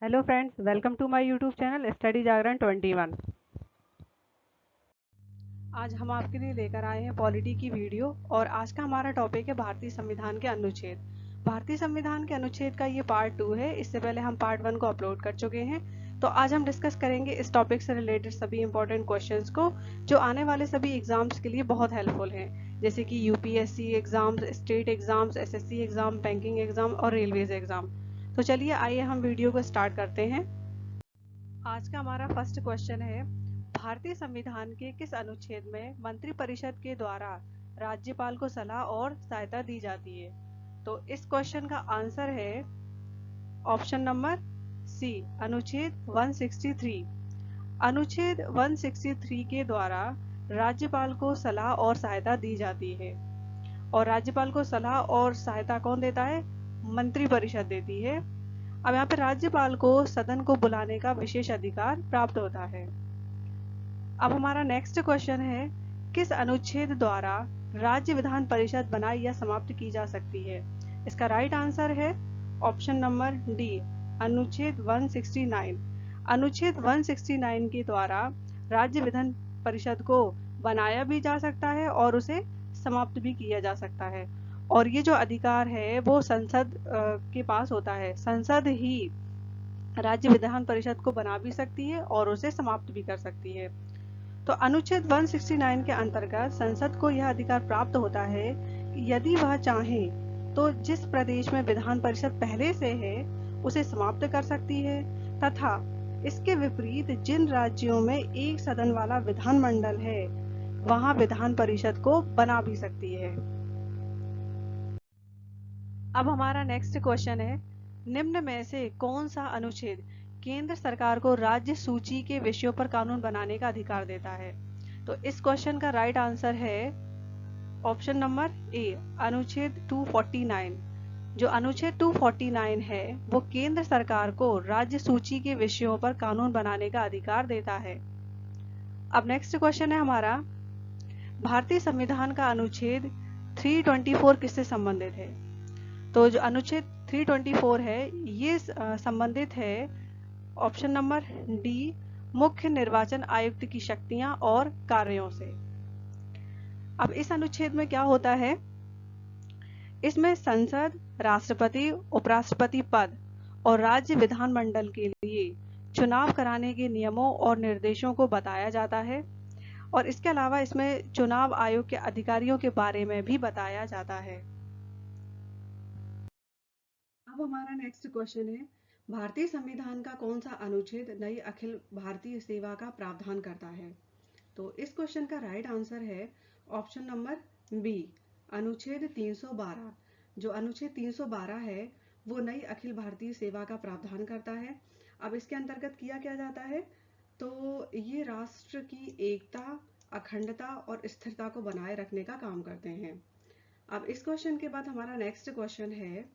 Hello friends, welcome to my YouTube channel study Jagran 21। आज हम आपके लिए लेकर आए हैं पॉलिटी की वीडियो और आज का हमारा टॉपिक है भारतीय संविधान के अनुच्छेद। भारतीय संविधान के अनुच्छेद का ये पार्ट 2 है। इससे पहले हम पार्ट 1 को अपलोड कर चुके हैं। तो आज हम डिस्कस करेंगे इस टॉपिक से रिलेटेड सभी इंपॉर्टेंट क्वेश्चंस को जो आने वाले सभी एग्जाम्स के लिए बहुत हेल्पफुल हैं, जैसे कि UPSC exams, state exams, SSC exam, banking exam और रेलवेज एग्जाम। तो चलिए आइए हम वीडियो को स्टार्ट करते हैं। आज का हमारा फर्स्ट क्वेश्चन है, भारतीय संविधान के किस अनुच्छेद में मंत्रिपरिषद के द्वारा राज्यपाल को सलाह और सहायता दी जाती है? तो इस क्वेश्चन का आंसर है ऑप्शन नंबर सी, अनुच्छेद 163। अनुच्छेद 163 के द्वारा राज्यपाल को सलाह और सहायता दी जाती है और राज्यपाल को सलाह और सहायता कौन देता है? मंत्रिपरिषद देती है। अब यहाँ पे राज्यपाल को सदन को बुलाने का विशेष अधिकार प्राप्त होता है। अब हमारा नेक्स्ट क्वेश्चन है, किस अनुच्छेद द्वारा राज्य विधान परिषद बनाई या समाप्त की जा सकती है? इसका राइट आंसर है ऑप्शन नंबर डी, अनुच्छेद 169। अनुच्छेद 169 के द्वारा राज्य विधान परिषद को बनाया भी जा सकता है और उसे समाप्त भी किया जा सकता है। और ये जो अधिकार है वो संसद के पास होता है। संसद ही राज्य विधान परिषद को बना भी सकती है और उसे समाप्त भी कर सकती है। तो अनुच्छेद 169 के अंतर्गत संसद को यह अधिकार प्राप्त होता है कि यदि वह चाहे तो जिस प्रदेश में विधान परिषद पहले से है उसे समाप्त कर सकती है, तथा इसके विपरीत जिन राज्यों में एक सदन वाला विधानमंडल है वहां विधान परिषद को बना भी सकती है। अब हमारा नेक्स्ट क्वेश्चन है, निम्न में से कौन सा अनुच्छेद केंद्र सरकार को राज्य सूची के विषयों पर कानून बनाने का अधिकार देता है? तो इस क्वेश्चन का राइट आंसर है ऑप्शन नंबर ए, अनुच्छेद 249। जो अनुच्छेद 249 है वो केंद्र सरकार को राज्य सूची के विषयों पर कानून बनाने का अधिकार देता है। अब नेक्स्ट क्वेश्चन है हमारा, भारतीय संविधान का अनुच्छेद 324 किससे संबंधित है? तो जो अनुच्छेद 324 है ये संबंधित है ऑप्शन नंबर डी, मुख्य निर्वाचन आयुक्त की शक्तियां और कार्यों से। अब इस अनुच्छेद में क्या होता है? इसमें संसद, राष्ट्रपति, उपराष्ट्रपति पद और राज्य विधानमंडल के लिए चुनाव कराने के नियमों और निर्देशों को बताया जाता है और इसके अलावा इसमें चुनाव आयोग के अधिकारियों के बारे में भी बताया जाता है। अब हमारा नेक्स्ट क्वेश्चन है, भारतीय संविधान का कौन सा अनुच्छेद नई अखिल भारतीय सेवा का प्रावधान करता है? तो इस क्वेश्चन का राइट आंसर है ऑप्शन नंबर बी, अनुच्छेद 312। जो अनुच्छेद 312 है वो नई अखिल भारतीय सेवा का प्रावधान करता है। अब इसके अंतर्गत किया क्या जाता है? तो ये राष्ट्र की एकता, अखंडता और स्थिरता को बनाए रखने का काम करते हैं। अब इस क्वेश्चन के बाद हमारा नेक्स्ट क्वेश्चन है,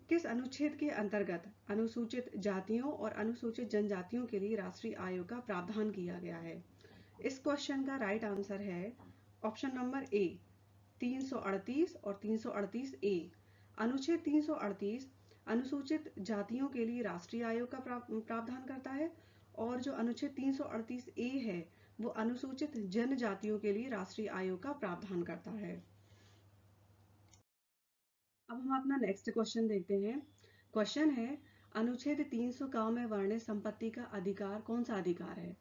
किस अनुच्छेद के अंतर्गत अनुसूचित जातियों और अनुसूचित जनजातियों के लिए राष्ट्रीय आयोग का प्रावधान किया गया है? इस क्वेश्चन का राइट आंसर है ऑप्शन नंबर ए, 338 और 338 ए। अनुच्छेद 338 अनुसूचित जातियों के लिए राष्ट्रीय आयोग का प्रावधान करता है और जो अनुच्छेद 338 ए है वो अनुसूचित जनजातियों के लिए राष्ट्रीय आयोग का प्रावधान करता है। अब हम अपना नेक्स्ट क्वेश्चन देखते हैं। क्वेश्चन है, अनुच्छेद 300 में वर्णित संपत्ति का अधिकार कौन सा अधिकार है?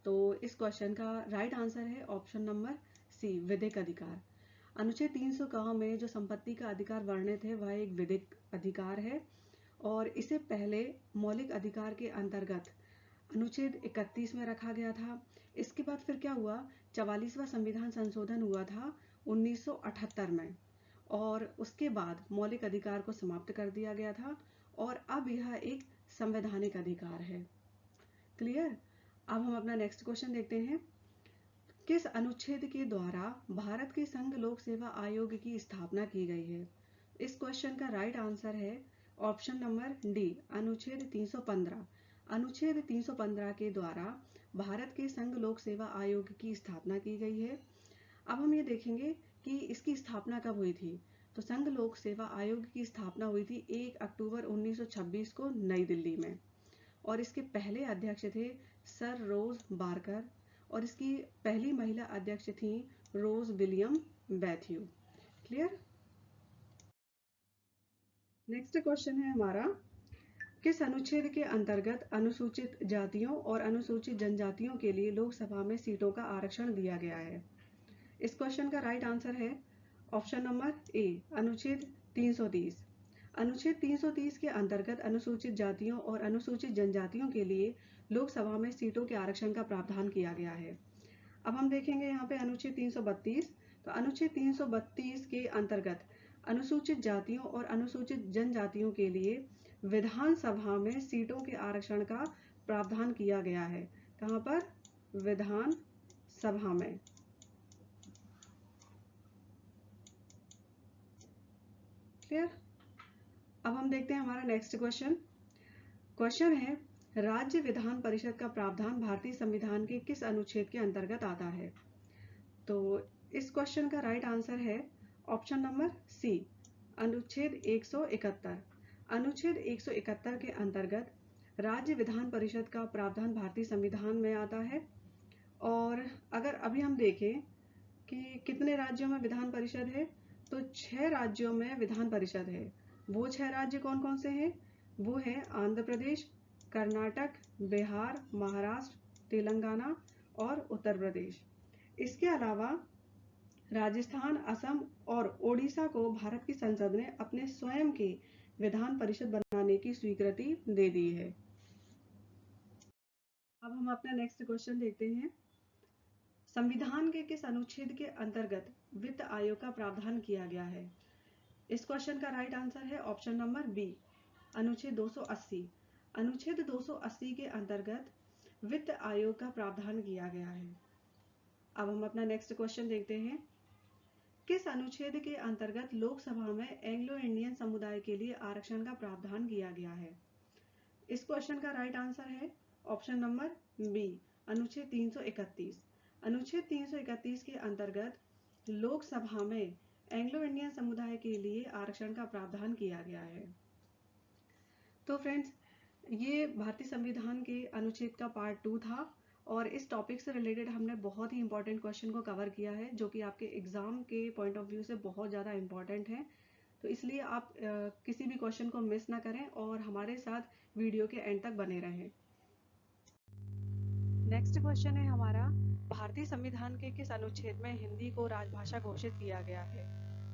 तो इस क्वेश्चन का राइट आंसर है ऑप्शन नंबर सी, विधिक अधिकार। अनुच्छेद 300 में जो संपत्ति का अधिकार वर्णित है वह एक विधिक अधिकार है और इसे पहले मौलिक अधिकार के अंतर्गत अनुच्छेद 31 में रखा गया था। इसके बाद फिर क्या हुआ, 44वां संविधान संशोधन हुआ था 1978 में और उसके बाद मौलिक अधिकार को समाप्त कर दिया गया था और अब यह एक संवैधानिक अधिकार है। क्लियर? अब हम अपना नेक्स्ट क्वेश्चन देखते हैं, किस अनुच्छेद के द्वारा भारत के संघ लोक सेवा आयोग की स्थापना की गई है? इस क्वेश्चन का राइट आंसर है ऑप्शन नंबर डी, अनुच्छेद 315। अनुच्छेद 315 के द्वारा भारत के संघ लोक सेवा आयोग की स्थापना की गई है। अब हम ये देखेंगे कि इसकी स्थापना कब हुई थी। तो संघ लोक सेवा आयोग की स्थापना हुई थी 1 अक्टूबर 1926 को नई दिल्ली में, और इसके पहले अध्यक्ष थे सर रोज बार्कर, और इसकी पहली महिला अध्यक्ष थी रोज विलियम बैथ्यू। क्लियर। नेक्स्ट क्वेश्चन है हमारा, किस अनुच्छेद के अंतर्गत अनुसूचित जातियों और अनुसूचित जनजातियों के लिए लोकसभा में सीटों का आरक्षण दिया गया है? इस क्वेश्चन का राइट आंसर है ऑप्शन नंबर ए, अनुच्छेद 330। अनुच्छेद 330 के अंतर्गत अनुसूचित जातियों और अनुसूचित जनजातियों के लिए लोकसभा में सीटों के आरक्षण का प्रावधान किया गया है। अब हम देखेंगे यहाँ पे अनुच्छेद 332। तो अनुच्छेद 332 के अंतर्गत अनुसूचित जातियों और अनुसूचित जनजातियों के लिए विधानसभा में सीटों के आरक्षण का प्रावधान किया गया है। कहाँ पर? विधान सभा में। क्लियर। अब हम देखते हैं हमारा नेक्स्ट क्वेश्चन। क्वेश्चन है, राज्य विधान परिषद का प्रावधान भारतीय संविधान के किस अनुच्छेद के अंतर्गत आता है? तो इस क्वेश्चन का राइट आंसर है ऑप्शन नंबर सी, अनुच्छेद 171। अनुच्छेद 171 के अंतर्गत राज्य विधान परिषद का प्रावधान भारतीय संविधान में आता है। और अगर अभी हम देखें कि कितने राज्यों में विधान परिषद है, तो 6 राज्यों में विधान परिषद है। वो 6 राज्य कौन कौन से हैं? वो है आंध्र प्रदेश, कर्नाटक, बिहार, महाराष्ट्र, तेलंगाना और उत्तर प्रदेश। इसके अलावा राजस्थान, असम और ओडिशा को भारत की संसद ने अपने स्वयं के विधान परिषद बनाने की स्वीकृति दे दी है। अब हम अपना नेक्स्ट क्वेश्चन देखते हैं। संविधान के किस अनुच्छेद के अंतर्गत वित्त आयोग का प्रावधान किया गया है? इस क्वेश्चन का राइट आंसर है ऑप्शन नंबर बी, अनुच्छेद 280। अनुच्छेद 280 के अंतर्गत वित्त आयोग का प्रावधान किया गया है। अब हम अपना नेक्स्ट क्वेश्चन देखते हैं। किस अनुच्छेद के अंतर्गत लोकसभा में एंग्लो इंडियन समुदाय के लिए आरक्षण का प्रावधान किया गया है? इस क्वेश्चन का राइट आंसर है ऑप्शन नंबर बी, अनुच्छेद 331। अनुच्छेद 331 के अंतर्गत लोकसभा में एंग्लो इंडियन समुदाय के लिए आरक्षण का प्रावधान किया गया है। तो फ्रेंड्स, ये भारतीय संविधान के अनुच्छेद का पार्ट 2 था, और इस टॉपिक से रिलेटेड हमने बहुत ही इंपॉर्टेंट क्वेश्चन को कवर किया है, जो कि आपके एग्जाम के पॉइंट ऑफ व्यू से बहुत ज़्यादा इंपॉर्टेंट है। तो इसलिए आप किसी भी क्वेश्चन को मिस ना करें और हमारे साथ वीडियो के एंड तक बने रहें। नेक्स्ट क्वेश्चन है हमारा, भारतीय संविधान के किस अनुच्छेद में हिंदी को राजभाषा घोषित किया गया है?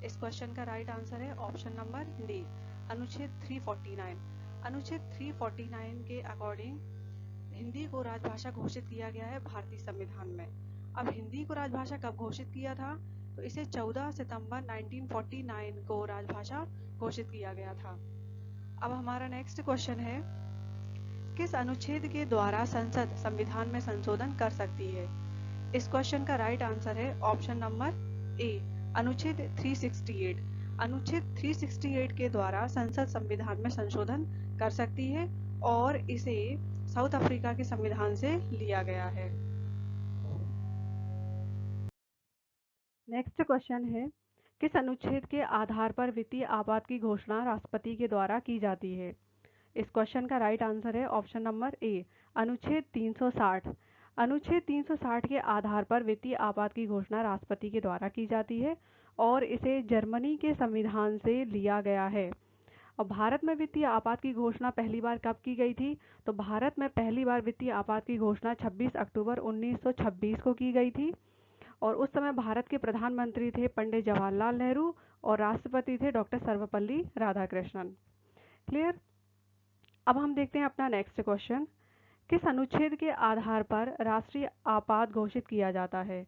इस क्वेश्चन का राइट आंसर है ऑप्शन नंबर डी, अनुच्छेद 349। अनुच्छेद 349 के अकॉर्डिंग हिंदी को राजभाषा घोषित किया गया है भारतीय संविधान में। अब हिंदी को राजभाषा कब घोषित किया था? तो इसे 14 सितंबर 1949 को राजभाषा घोषित किया गया था। अब हमारा नेक्स्ट क्वेश्चन है, किस अनुच्छेद के द्वारा संसद संविधान में संशोधन कर सकती है? इस क्वेश्चन का राइट आंसर है ऑप्शन नंबर ए, अनुच्छेद 368। अनुच्छेद 368 के द्वारा संसद संविधान में संशोधन कर सकती है, और इसे साउथ अफ्रीका के संविधान से लिया गया है। नेक्स्ट क्वेश्चन है, किस अनुच्छेद के आधार पर वित्तीय आपात की घोषणा राष्ट्रपति के द्वारा की जाती है? इस क्वेश्चन का राइट आंसर है ऑप्शन नंबर ए, अनुच्छेद 360। अनुच्छेद 360 के आधार पर वित्तीय आपात की घोषणा राष्ट्रपति के द्वारा की जाती है, और इसे जर्मनी के संविधान से लिया गया है। और भारत में वित्तीय आपात की घोषणा पहली बार कब की गई थी? तो भारत में पहली बार वित्तीय आपात की घोषणा 26 अक्टूबर 1926 को की गई थी, और उस समय भारत के प्रधानमंत्री थे पंडित जवाहरलाल नेहरू, और राष्ट्रपति थे डॉक्टर सर्वपल्ली राधाकृष्णन। क्लियर। अब हम देखते हैं अपना नेक्स्ट क्वेश्चन, किस अनुच्छेद के आधार पर राष्ट्रीय आपात घोषित किया जाता है?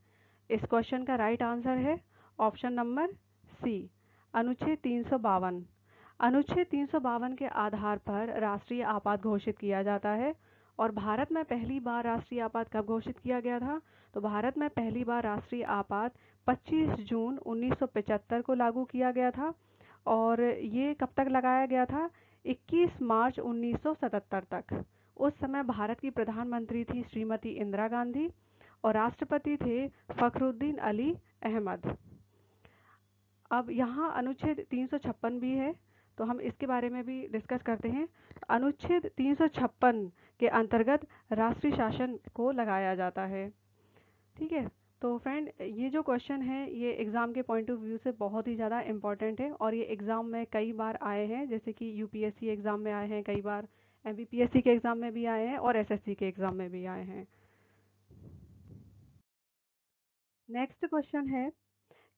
इस क्वेश्चन का राइट आंसर है ऑप्शन नंबर सी, अनुच्छेद 352। अनुच्छेद 352 के आधार पर राष्ट्रीय आपात घोषित किया जाता है। और भारत में पहली बार राष्ट्रीय आपात कब घोषित किया गया था? तो भारत में पहली बार राष्ट्रीय आपात 25 जून 1975 को लागू किया गया था, और ये कब तक लगाया गया था? 21 मार्च 1977 तक। उस समय भारत की प्रधानमंत्री थी श्रीमती इंदिरा गांधी, और राष्ट्रपति थे फखरुद्दीन अली अहमद। अब यहाँ अनुच्छेद 356 भी है, तो हम इसके बारे में भी डिस्कस करते हैं। अनुच्छेद 356 के अंतर्गत राष्ट्रीय शासन को लगाया जाता है। ठीक है, तो फ्रेंड ये जो क्वेश्चन है ये एग्ज़ाम के पॉइंट ऑफ व्यू से बहुत ही ज़्यादा इम्पॉर्टेंट है और ये एग्ज़ाम में कई बार आए हैं, जैसे कि यूपीएससी एग्ज़ाम में आए हैं, कई बार एमपीपीएससी के एग्ज़ाम में भी आए हैं और एसएससी के एग्ज़ाम में भी आए हैं। नेक्स्ट क्वेश्चन है,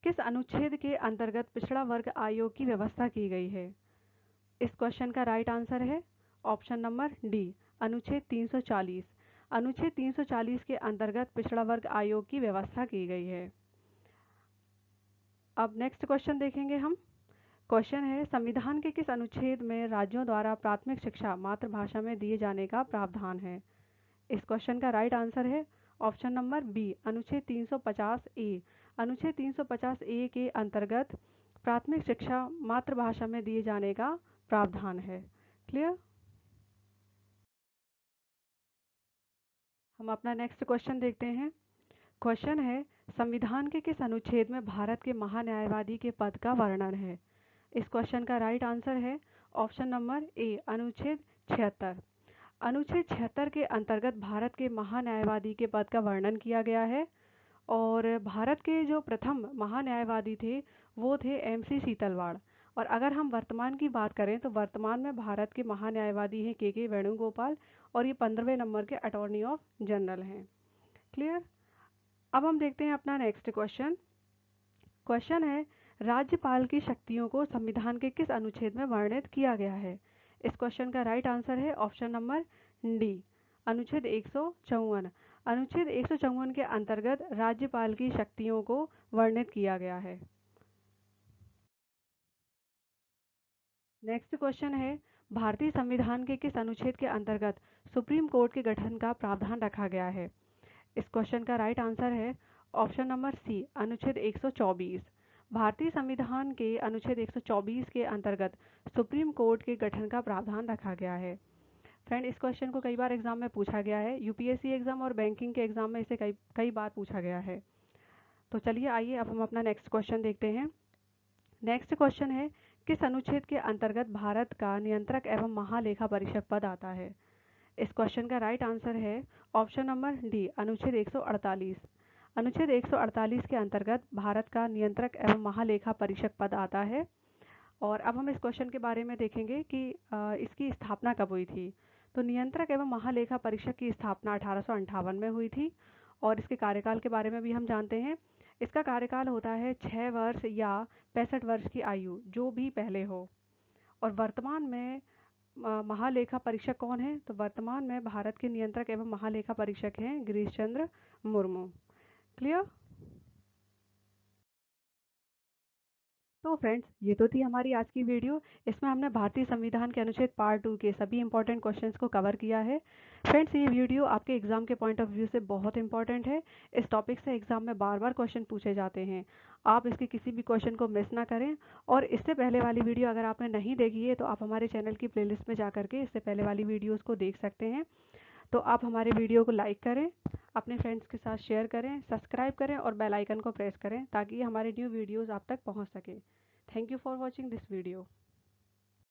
किस अनुच्छेद के अंतर्गत पिछड़ा वर्ग आयोग की व्यवस्था की गई है? इस क्वेश्चन का राइट आंसर है ऑप्शन नंबर डी, अनुच्छेद 340। अनुच्छेद 340 के अंतर्गत पिछड़ा वर्ग आयोग की व्यवस्था की गई है। अब नेक्स्ट क्वेश्चन देखेंगे हम। क्वेश्चन है, संविधान के किस अनुच्छेद में राज्यों द्वारा प्राथमिक शिक्षा मातृभाषा में दिए जाने का प्रावधान है? इस क्वेश्चन का राइट आंसर है ऑप्शन नंबर बी, अनुच्छेद 350 ए। अनुच्छेद 350 ए के अंतर्गत प्राथमिक शिक्षा मातृभाषा में दिए जाने का प्रावधान है। क्लियर? हम अपना नेक्स्ट क्वेश्चन देखते हैं। क्वेश्चन है, संविधान के किस अनुच्छेद में भारत के महान्यायवादी के पद का वर्णन है? इस क्वेश्चन का राइट आंसर है ऑप्शन नंबर ए, अनुच्छेद 76। अनुच्छेद 76 के अंतर्गत भारत के महान्यायवादी के पद का वर्णन किया गया है और भारत के जो प्रथम महान्यायवादी थे वो थे एमसी सीतलवाड़। और अगर हम वर्तमान की बात करें तो वर्तमान में भारत के महान्यायवादी हैं के वेणुगोपाल और ये 15वें नंबर के अटॉर्नी ऑफ जनरल हैं। क्लियर? अब हम देखते हैं अपना नेक्स्ट क्वेश्चन। क्वेश्चन है, राज्यपाल की शक्तियों को संविधान के किस अनुच्छेद में वर्णित किया गया है? इस क्वेश्चन का राइट आंसर है ऑप्शन नंबर डी, अनुच्छेद 154। अनुच्छेद 154 के अंतर्गत राज्यपाल की शक्तियों को वर्णित किया गया है। नेक्स्ट क्वेश्चन है, भारतीय संविधान के किस अनुच्छेद के अंतर्गत सुप्रीम कोर्ट के गठन का प्रावधान रखा गया है? इस क्वेश्चन का राइट आंसर है ऑप्शन नंबर सी, अनुच्छेद 124। भारतीय संविधान के अनुच्छेद 124 के अंतर्गत सुप्रीम कोर्ट के गठन का प्रावधान रखा गया है। फ्रेंड इस क्वेश्चन को कई बार एग्जाम में पूछा गया है, यूपीएससी एग्जाम और बैंकिंग के एग्जाम में इसे कई बार पूछा गया है। तो चलिए आइए अब हम अपना नेक्स्ट क्वेश्चन देखते हैं। नेक्स्ट क्वेश्चन है, किस अनुच्छेद के अंतर्गत भारत का नियंत्रक एवं महालेखा परीक्षक पद आता है? इस क्वेश्चन का राइट आंसर है ऑप्शन नंबर डी, अनुच्छेद 148। अनुच्छेद 148 के अंतर्गत भारत का नियंत्रक एवं महालेखा परीक्षक पद आता है। और अब हम इस क्वेश्चन के बारे में देखेंगे कि इसकी स्थापना कब हुई थी। तो नियंत्रक एवं महालेखा परीक्षक की स्थापना 1858 में हुई थी और इसके कार्यकाल के बारे में भी हम जानते हैं। इसका कार्यकाल होता है 6 वर्ष या 65 वर्ष की आयु, जो भी पहले हो। और वर्तमान में महालेखा परीक्षक कौन है? तो वर्तमान में भारत के नियंत्रक एवं महालेखा परीक्षक हैं गिरीश चंद्र मुर्मू। क्लियर? तो फ्रेंड्स ये तो थी हमारी आज की वीडियो। इसमें हमने भारतीय संविधान के अनुच्छेद पार्ट 2 के सभी इंपॉर्टेंट क्वेश्चंस को कवर किया है। फ्रेंड्स ये वीडियो आपके एग्जाम के पॉइंट ऑफ व्यू से बहुत इंपॉर्टेंट है। इस टॉपिक से एग्जाम में बार बार क्वेश्चन पूछे जाते हैं। आप इसके किसी भी क्वेश्चन को मिस ना करें। और इससे पहले वाली वीडियो अगर आपने नहीं देखी है तो आप हमारे चैनल की प्लेलिस्ट में जा करके इससे पहले वाली वीडियोज़ को देख सकते हैं। तो आप हमारे वीडियो को लाइक करें, अपने फ्रेंड्स के साथ शेयर करें, सब्सक्राइब करें और बेल आइकन को प्रेस करें ताकि हमारे न्यू वीडियोज़ आप तक पहुंच सके। Thank you for watching this video.